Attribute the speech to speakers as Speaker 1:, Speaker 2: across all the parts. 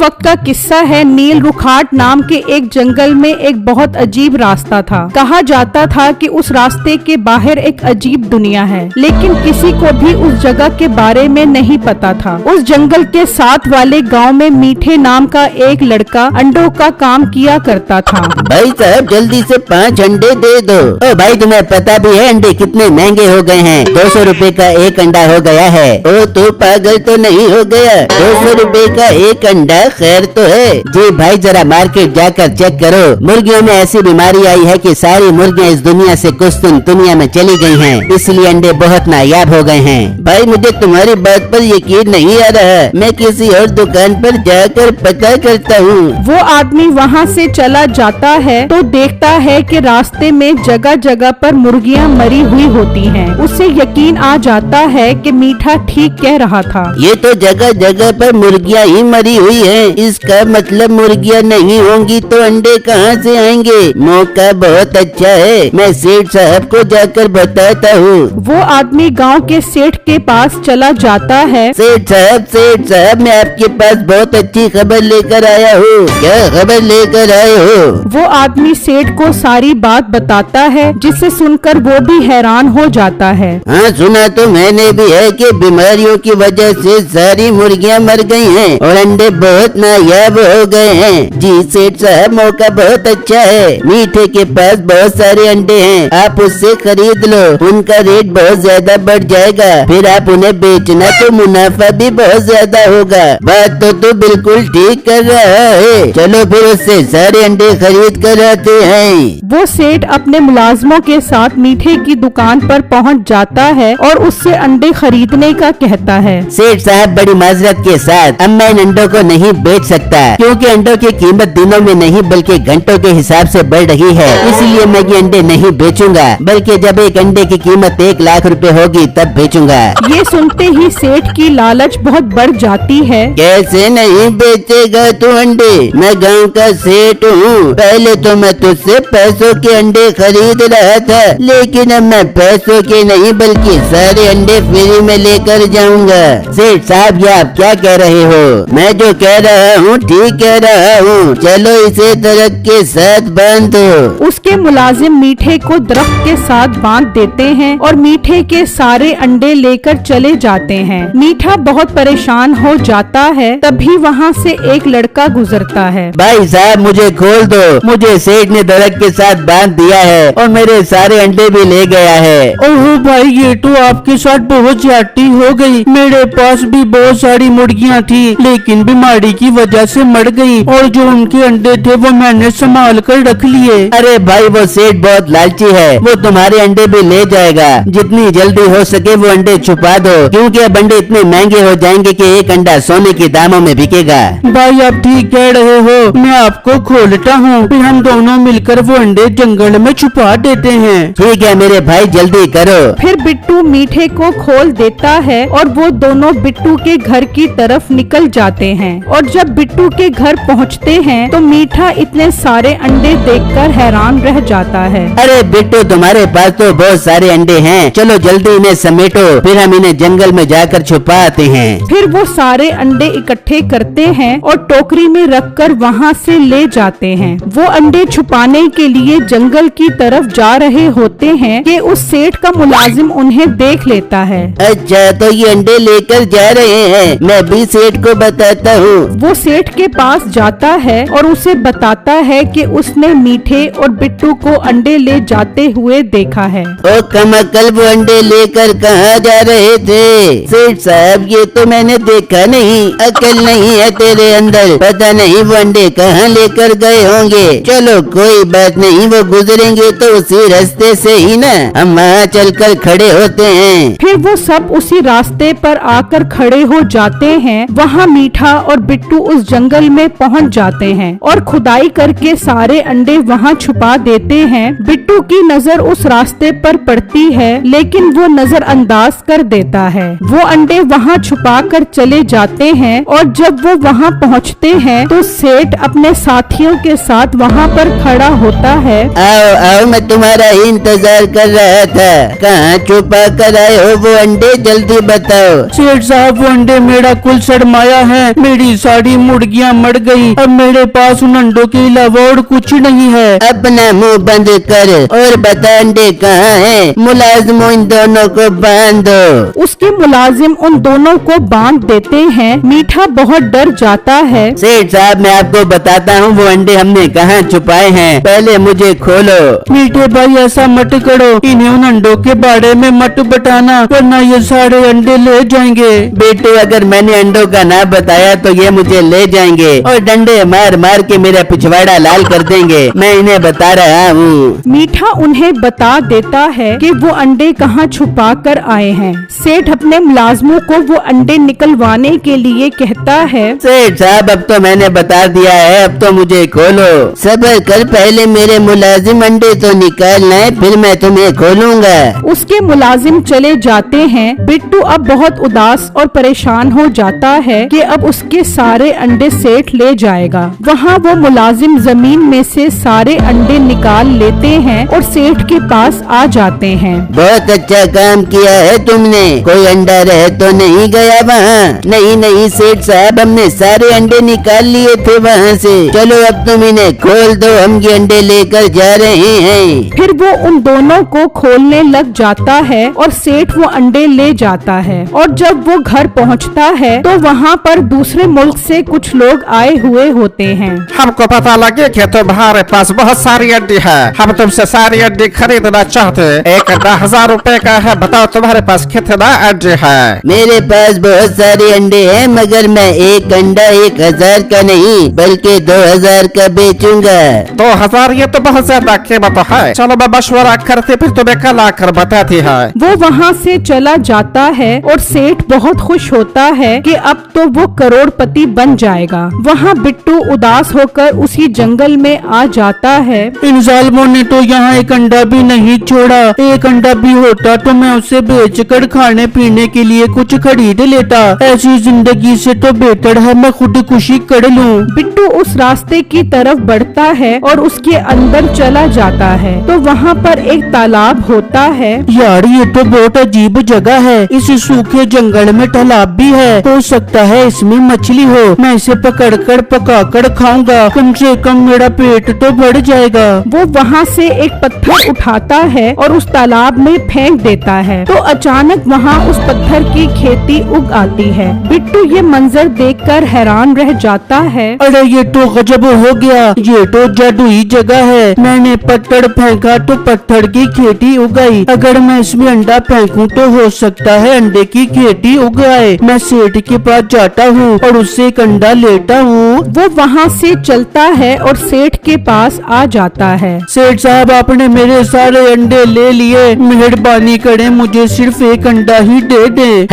Speaker 1: वक्त का किस्सा है। नील रुखाट नाम के एक जंगल में एक बहुत अजीब रास्ता था। कहा जाता था कि उस रास्ते के बाहर एक अजीब दुनिया है, लेकिन किसी को भी उस जगह के बारे में नहीं पता था। उस जंगल के साथ वाले गांव में मीठे नाम का एक लड़का अंडों का काम किया करता था।
Speaker 2: भाई साहब जल्दी से 5 अंडे दे दो। ओ भाई तुम्हें पता भी है अंडे कितने महंगे हो गए हैं? 200 रुपए का एक अंडा हो गया है। ओ तो पागल तो नहीं हो गया? 200 रुपए का एक अंडा खैर तो है। जी भाई जरा मार्केट जाकर चेक करो। मुर्गियों में ऐसी बीमारी आई है कि सारी मुर्गियां इस दुनिया से कुछ दिन दुनिया में चली गई हैं, इसलिए अंडे बहुत नायाब हो गए हैं। भाई मुझे तुम्हारी बात पर यकीन नहीं आ रहा, मैं किसी और दुकान पर जाकर पता करता हूँ।
Speaker 1: वो आदमी वहाँ से चला जाता है तो देखता है कि रास्ते में जगह जगह पर मुर्गियाँ मरी हुई होती हैं। उसे यकीन आ जाता है कि मीठा ठीक कह रहा था।
Speaker 2: ये तो जगह जगह पर मुर्गियाँ ही मरी हुई हैं। इसका मतलब मुर्गियाँ नहीं होंगी तो अंडे कहाँ से आएंगे? मौका बहुत अच्छा है, मैं सेठ साहब को जाकर बताता हूँ।
Speaker 1: वो आदमी गांव के सेठ के पास चला जाता है।
Speaker 2: सेठ साहब मैं आपके पास बहुत अच्छी खबर लेकर आया हूँ। क्या खबर लेकर आए हो?
Speaker 1: वो आदमी सेठ को सारी बात बताता है, जिसे सुनकर वो भी हैरान हो जाता है।
Speaker 2: हाँ सुना तो मैंने भी है कि बीमारियों की वजह से सारी मुर्गियाँ मर गई हैं और अंडे बहुत नायाब हो गए हैं। जी सेठ साहब मौका बहुत अच्छा है, मीठे के पास बहुत सारे अंडे हैं, आप उससे खरीद लो। उनका रेट बहुत ज्यादा बढ़ जाएगा, फिर आप उन्हें बेचना तो मुनाफा भी बहुत ज्यादा होगा। बात तो तू बिल्कुल ठीक कर रहा है, चलो फिर उससे सारे अंडे खरीद कर आते हैं।
Speaker 1: वो सेठ अपने मुलाजमों के साथ मीठे की दुकान पर पहुंच जाता है और उससे अंडे खरीदने का कहता है।
Speaker 2: सेठ साहब बड़ी माजरत के साथ अब मैं इन अंडों को नहीं बेच सकता, क्योंकि अंडों की कीमत दिनों में नहीं बल्कि घंटों के हिसाब से बढ़ रही है, इसलिए मैं ये अंडे नहीं बेचूंगा, बल्कि जब एक अंडे की कीमत 1 लाख रुपए होगी तब बेचूंगा।
Speaker 1: ये सुनते ही सेठ की लालच बहुत बढ़ जाती है।
Speaker 2: कैसे नहीं बेचेगा तू अंडे? मैं गांव का सेठ हूँ, पहले तो मैं तुझसे पैसों के अंडे खरीद रहा था, लेकिन अब मैं पैसों के नहीं बल्कि सारे अंडे फ्री में लेकर जाऊंगा। सेठ साहब ये आप क्या कह रहे हो? मैं जो कह रहा हूँ ठीक कह रहा हूँ, चलो इसे दरख्त के साथ बांध दो।
Speaker 1: उसके मुलाजिम मीठे को दरख्त के साथ बांध देते हैं और मीठे के सारे अंडे लेकर चले जाते हैं। मीठा बहुत परेशान हो जाता है, तभी वहाँ से एक लड़का गुजरता है।
Speaker 2: भाई साहब मुझे खोल दो, मुझे सेठ ने दरख्त के साथ बांध दिया है और मेरे सारे अंडे भी ले गया है।
Speaker 3: ओह भाई ये तो आपके साथ बहुत ज्यादती हो गई। मेरे पास भी बहुत सारी मुर्गियाँ थी, लेकिन बीमारी की वजह से मर गई और जो उनके अंडे थे वो मैंने संभाल कर रख लिए।
Speaker 2: अरे भाई वो सेठ बहुत लालची है, वो तुम्हारे अंडे भी ले जाएगा। जितनी जल्दी हो सके वो अंडे छुपा दो, क्योंकि अब अंडे इतने महंगे हो जाएंगे कि एक अंडा सोने के दामों में बिकेगा।
Speaker 3: भाई आप ठीक कह रहे हो, मैं आपको खोलता हूँ, फिर हम दोनों मिलकर वो अंडे जंगल में छुपा देते हैं।
Speaker 2: ठीक है मेरे भाई जल्दी करो।
Speaker 1: फिर बिट्टू मीठे को खोल देता है और वो दोनों बिट्टू के घर की तरफ निकल जाते हैं। और जब बिट्टू के घर पहुँचते हैं तो मीठा इतने सारे अंडे देखकर हैरान रह जाता है।
Speaker 2: अरे बिट्टू तुम्हारे पास तो बहुत सारे अंडे हैं, चलो जल्दी इन्हें समेटो, फिर हम इन्हें जंगल में जाकर छुपा आते हैं।
Speaker 1: फिर वो सारे अंडे इकट्ठे करते हैं और टोकरी में रखकर वहाँ से ले जाते हैं। वो अंडे छुपाने के लिए जंगल की तरफ जा रहे होते हैं कि उस सेठ का मुलाजिम उन्हें देख लेता है।
Speaker 2: अच्छा तो ये अंडे लेकर जा रहे हैं, मैं भी सेठ को बताता हूँ।
Speaker 1: वो सेठ के पास जाता है और उसे बताता है कि उसने मीठे और बिट्टू को अंडे ले जाते हुए देखा है।
Speaker 2: ओ कमकल वो अंडे लेकर कहाँ जा रहे थे? सेठ साहब ये तो मैंने देखा नहीं, अकल नहीं है तेरे अंदर, पता नहीं वो अंडे कहाँ लेकर गए होंगे। चलो कोई बात नहीं, वो गुजरेंगे तो उसी रास्ते से ही ना, हम वहाँ चलकर खड़े होते हैं।
Speaker 1: फिर वो सब उसी रास्ते पर आकर खड़े हो जाते हैं। वहाँ मीठा और बिट्टू उस जंगल में पहुँच जाते हैं और खुदाई करके सारे अंडे वहाँ छुपा देते हैं। बिट्टू की नजर उस रास्ते पर पड़ती है, लेकिन वो नजरअंदाज कर देता है। वो अंडे वहाँ छुपा कर चले जाते हैं और जब वो वहाँ पहुँचते हैं तो सेठ अपने साथियों के साथ वहाँ पर खड़ा होता है।
Speaker 2: आओ आओ मैं तुम्हारा ही इंतजार कर रहा था, कहाँ छुपा कर आए हो वो अंडे, जल्दी बताओ।
Speaker 3: सेठ साहब वो अंडे मेरा कुल सरमाया है, मेरी सारी मुर्गियां मर गई। अब मेरे पास उन अंडों के अलावा और कुछ नहीं है।
Speaker 2: अपना मुंह बंद कर और बता अंडे कहाँ है। मुलाजिमों इन दोनों को बांध दो।
Speaker 1: उसके मुलाजिम उन दोनों को बांध देते हैं। मीठा बहुत डर जाता है।
Speaker 2: सेठ साहब मैं आपको बताता हूँ वो अंडे हमने कहाँ छुपाए हैं, पहले मुझे खोलो।
Speaker 3: मीठे भाई ऐसा मत करो, इन्हें उन अंडों के बारे में मत बताना वरना ये सारे अंडे ले जाएंगे।
Speaker 2: बेटे अगर मैंने अंडों का ना बताया तो ये मुझे ले जाएंगे और डंडे मार मार के मेरा पिछवाड़ा लाल कर देंगे। मैं इन्हें बता रहा हूँ।
Speaker 1: मीठा उन्हें बता देता है कि वो अंडे कहाँ छुपा कर आए हैं। सेठ अपने मुलाजमों को वो अंडे निकलवाने के लिए कहता है।
Speaker 2: सेठ साहब अब तो मैंने बता दिया है, अब तो मुझे खोलो। सब्र कर, पहले मेरे मुलाजिम अंडे तो निकालना है, फिर मैं तुम्हें खोलूंगा।
Speaker 1: उसके मुलाजिम चले जाते हैं। बिट्टू अब बहुत उदास और परेशान हो जाता है कि अब उसके सारे अंडे सेठ ले जाएगा। वहाँ वो मुलाजिम जमीन में से सारे अंडे निकाल लेते हैं और सेठ के पास आ जाते हैं।
Speaker 2: बहुत अच्छा काम किया है तुमने, कोई अंडा रह तो नहीं गया वहाँ? नहीं नहीं सेठ साहब, हमने सारे अंडे निकाल लिए थे वहाँ से। चलो अब तुम इन्हें खोल दो, हम ये अंडे लेकर जा रहे हैं।
Speaker 1: फिर वो उन दोनों को खोलने लग जाता है और सेठ वो अंडे ले जाता है। और जब वो घर पहुँचता है तो वहाँ पर दूसरे मुल्क से कुछ लोग आए हुए होते हैं।
Speaker 4: हमको पता लगे कि तुम्हारे पास बहुत सारी अंडी है, हम तुमसे सारी अंडी खरीदना चाहते। एक अंडा 1000 रुपए का है, बताओ तुम्हारे पास कितना अंडे है?
Speaker 2: मेरे पास बहुत सारे अंडे हैं, मगर मैं एक अंडा 1000 का नहीं बल्कि 2000 का बेचूंगा।
Speaker 4: 2000 ये तो बहुत ज्यादा कीमत है। चलो मैं मशवरा करते फिर तुम्हें कल आकर बताती है।
Speaker 1: वो वहाँ से चला जाता है और सेठ बहुत खुश होता है कि अब तो वो करोड़पति बन जाएगा। वहाँ बिट्टू उदास होकर उसी जंगल में आ जाता है।
Speaker 3: इन जालिमों ने तो यहाँ एक अंडा भी नहीं छोड़ा। एक अंडा भी होता तो मैं उसे बेचकर खाने पीने के लिए कुछ खरीद लेता। ऐसी जिंदगी से तो बेहतर है मैं खुदकुशी कर लूं।
Speaker 1: बिट्टू उस रास्ते की तरफ बढ़ता है और उसके अंदर चला जाता है तो वहाँ पर एक तालाब होता है।
Speaker 3: यार ये तो बहुत अजीब जगह है, इस सूखे जंगल में तालाब भी है। हो सकता है इसमें मछली हो, मैं इसे पकड़कर पकाकर खाऊंगा, कम से कम मेरा पेट तो बढ़ जाएगा।
Speaker 1: वो वहाँ से एक पत्थर उठाता है और उस तालाब में फेंक देता है तो अचानक वहाँ उस पत्थर की खेती उग आती है। बिट्टू ये मंजर देखकर हैरान रह जाता है।
Speaker 3: अरे ये तो गजब हो गया, ये तो जादुई जगह है। मैंने पत्थर फेंका तो पत्थर की खेती उगाई। अगर मैं इसमें अंडा फेंकूं तो हो सकता है अंडे की खेती उग आए। मैं सेठ के पास जाता हूँ और उससे एक अंडा लेता हूँ।
Speaker 1: वो वहाँ से चलता है और सेठ के पास आ जाता है।
Speaker 3: सेठ साहब आपने मेरे सारे अंडे ले लिए, मेहरबानी करें मुझे सिर्फ एक अंडा ही दे दें।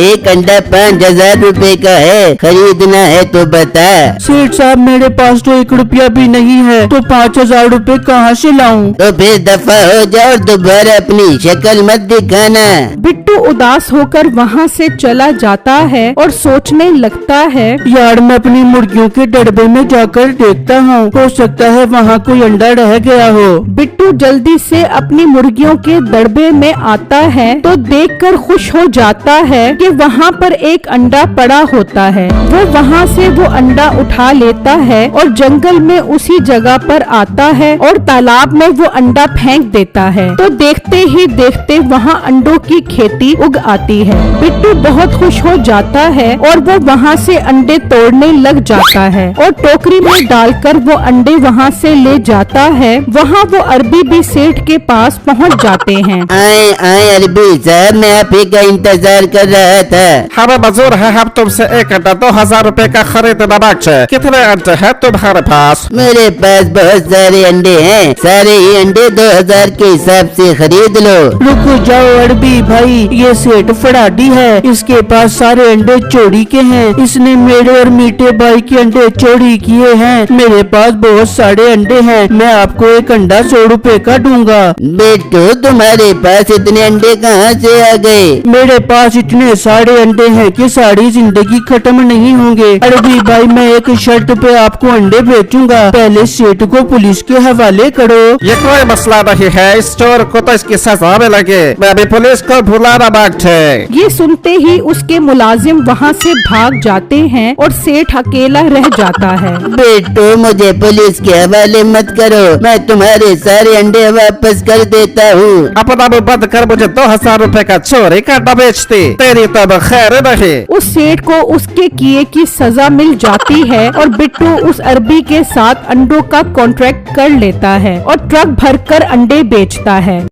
Speaker 2: एक अंडा 5000 रुपए का है, खरीदना है तो बता।
Speaker 3: सेठ साहब मेरे पास तो 1 रुपया भी नहीं है, तो 5000 रुपए कहाँ से लाऊं?
Speaker 2: तो फिर दफा हो जाओ और दोबारा अपनी शक्ल मत दिखाना।
Speaker 1: बिट्टू उदास होकर वहाँ से चला जाता है और सोचने लगता है।
Speaker 3: यार मैं अपनी मुर्गियों के डब्बे में जाकर देखता हूँ, हो सकता है वहाँ कोई अंडा रह गया हो।
Speaker 1: बिट्टू जल्दी से अपनी मुर्गियों के दड़बे में आता है तो देखकर खुश हो जाता है कि वहाँ पर एक अंडा पड़ा होता है। वो वहाँ से वो अंडा उठा लेता है और जंगल में उसी जगह पर आता है और तालाब में वो अंडा फेंक देता है तो देखते ही देखते वहाँ अंडों की खेती उग आती है। बिट्टू बहुत खुश हो जाता है और वो वहाँ से अंडे तोड़ने लग जाता है और टोकरी में डालकर वो अंडे वहाँ से ले जाता है। वहाँ वो अरबी भी सेठ के पास पहुँच जाते हैं।
Speaker 2: आए आए अरबी साहब, मैं आप ही का इंतजार कर रहा था।
Speaker 4: हमें मंजूर है, हम तुमसे एक अंडा 2000 रुपए का खरीदना बाकी। कितने अंडे हैं तुम्हारे पास?
Speaker 2: मेरे पास बहुत सारे अंडे हैं, सारे ही अंडे 2000 के हिसाब से खरीद लो।
Speaker 3: रुको जाओ अरबी भाई, ये सेठ फराडी है, इसके पास सारे अंडे चोरी के हैं। इसने मेरे और मीठे भाई के अंडे चोरी किए हैं। मेरे पास बहुत सारे अंडे हैं, मैं आपको एक अंडा 100 रुपए का दूंगा।
Speaker 2: बेटू तुम्हारे पास इतने अंडे कहाँ से आ गए?
Speaker 3: मेरे पास इतने सारे अंडे हैं कि सारी जिंदगी खत्म नहीं होंगे। अरबी भाई मैं एक शर्त पे आपको अंडे बेचूंगा, पहले सेठ को पुलिस के हवाले करो।
Speaker 4: ये कोई मसला नहीं है, इस चोर को तो इसकी सजा में लगे। मैं अभी पुलिस को बुलाना बाकी है।
Speaker 1: ये सुनते ही उसके मुलाजिम वहाँ से भाग जाते हैं और सेठ अकेला रह जाता है।
Speaker 2: बिट्टू मुझे पुलिस के हवाले मत करो, मैं तुम्हारे सारे अंडे वापस कर देता हूँ।
Speaker 4: अपना मुंह बंद कर, मुझे 2000 रुपए का चोरी का अंडा बेचती, तेरी तो खैर नहीं।
Speaker 1: उस सेठ को उसके किए की सजा मिल जाती है और बिट्टू उस अरबी के साथ अंडों का कॉन्ट्रैक्ट कर लेता है और ट्रक भरकर अंडे बेचता है।